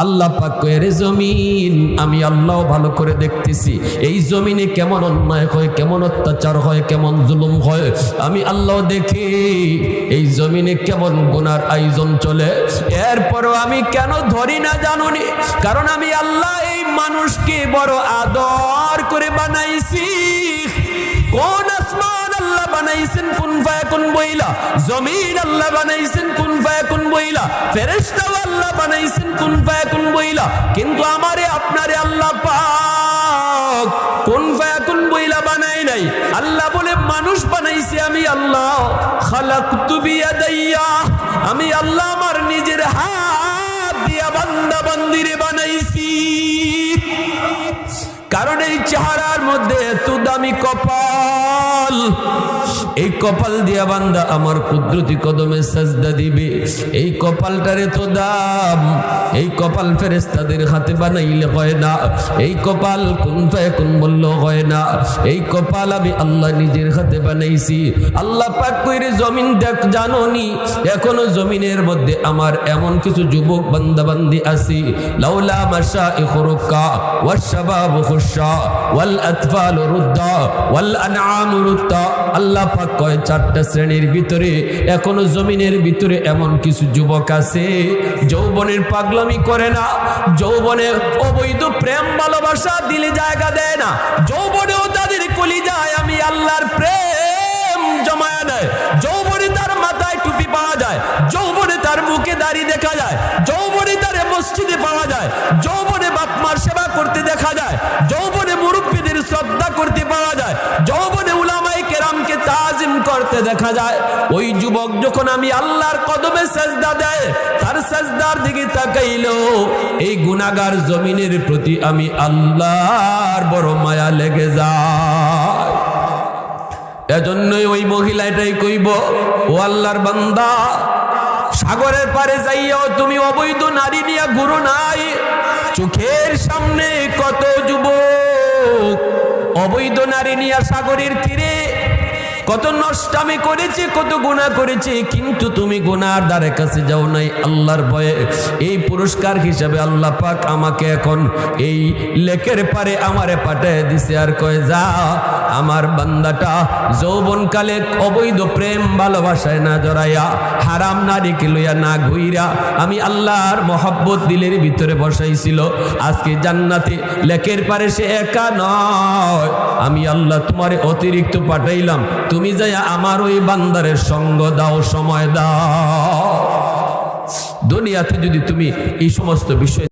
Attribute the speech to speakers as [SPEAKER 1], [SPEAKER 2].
[SPEAKER 1] আল্লাহ পাক কয়, রে জমিন, আমি আল্লাহ ভালো করে দেখতেছি এই জমিনে কেমন অন্যায় হয়, কেমন অত্যাচার হয়, কেমন জুলুম হয়। আমি আল্লাহ দেখি এই জমিনে কেমন গুনার আয়োজন চলে। এরপরও আমি কেন ধরি না জানুনি? কারণ আমি আল্লাহ এই মানুষকে বড় আদর করে বানাইছি। কোন আসমান আল্লাহ বানাইছেন কুন ফায়াকুন বইলা, জমিন আল্লাহ বানাইছেন কুন ফায়াকুন বইলা, ফেরেশতা আল্লাহ বানাইছেন কুন ফায়াকুন বইলা। কিন্তু আমারে আপনারে আল্লাহ পাক কুন ফায়াকুন বইলা বানাই নাই। আল্লাহ বলে মানুষ বানাইছি আমি আল্লাহ। খালাকতু বিয়াদাইয়া, আমি আল্লাহ আমার নিজের হাত দিয়া বান্দা বান্দিরে বানাইছি। কারণ এই চেহারার মধ্যে এত দামি কপাল, এই কপাল দিয়া বান্দা আমার কুদরতি কদমে সাজদা দিবে। এই কপালটার এত দাম, এই কপাল ফেরেশতাদের হাতে বানাইলে হয় না, এই কপাল কুন ফায়াকুন বললে হয় না। এই কপাল আমি আল্লাহ নিজের হাতে বানাইছি। আল্লাহ পাক কইরে জমিন দেখ, জানোনি এখনো জমিনের মধ্যে আমার এমন কিছু যুবক বান্দা বান্দি আছি। লাউলা মাশাইখু রুক্কা ওয়াশ শাবাবু খুশা ওয়াল আতফালু রুদ্দা ওয়াল আনআমু রুদ্দা। আল্লাহ পাক কয় চারটা শ্রেণীর ভিতরে এখনো জমিনের ভিতরে এমন কিছু যুবক আছে যৌবনের পাগলামি করে না, যৌবনে অবৈধ প্রেম ভালোবাসা দিলে জায়গা দেয় না, যৌবনেও তাদের কলিজায় আমি আল্লাহর প্রেম জমায়া দেয়। যৌবনে তার মাথায় টুপি পাওয়া যায়, যৌবনে তার মুখে দাড়ি দেখা যায়, যৌবনে তার মসজিদে পাওয়া যায়, যৌবনে বাপ মার সেবা করতে দেখা যায়, যৌবনে মুরব্বীদের শ্রদ্ধা করতে পাওয়া যায়, যৌবনে উলামায়ে কেরামকে তাজিম করতে দেখা যায়। ওই যুবক যখন আমি আল্লাহর কদমে সাজদা দেয়, তার সাজদার দিকে তাকাইলো এই গুনাহগার জমিনের প্রতি আমি আল্লাহর বড় মায়া লেগে যায়। এজন্যই ওই মহিলা এটাই কইব, ও আল্লাহর বান্দা, সাগরের পারে যাইয়াও তুমি অবৈধ নারী নিয়ে ঘুরো নাই। চোখের সামনে কত যুবক অবৈধ নারী নিয়ে সাগরের তীরে কত নষ্টামি করেছে, কত গুনাহ করেছে, কিন্তু তুমি গুনার দ্বারে কাছে যাও নাই আল্লাহর ভয়ে। এই পুরস্কার হিসাবে আল্লাহ পাক আমাকে এখন এই লেকের পারে আমারে পাঠায় দিছে, আর কয় যা আমার বান্দাটা যৌবনকালে অবৈধ প্রেম ভালোবাসায় না জড়াইয়া, হারাম নারীকে লইয়া না ঘুইরা আমি আল্লাহর মহব্বত দিলের ভিতরে বসাইছিল, আজকে জান্নাতে লেকের পারে সে একা নয়, আমি আল্লাহ তোমারে অতিরিক্ত পাঠাইলাম, তুমি যাইয়া আমার ওই বান্দারের সঙ্গ দাও, সময় দাও। দুনিয়াতে যদি তুমি এই সমস্ত বিষয়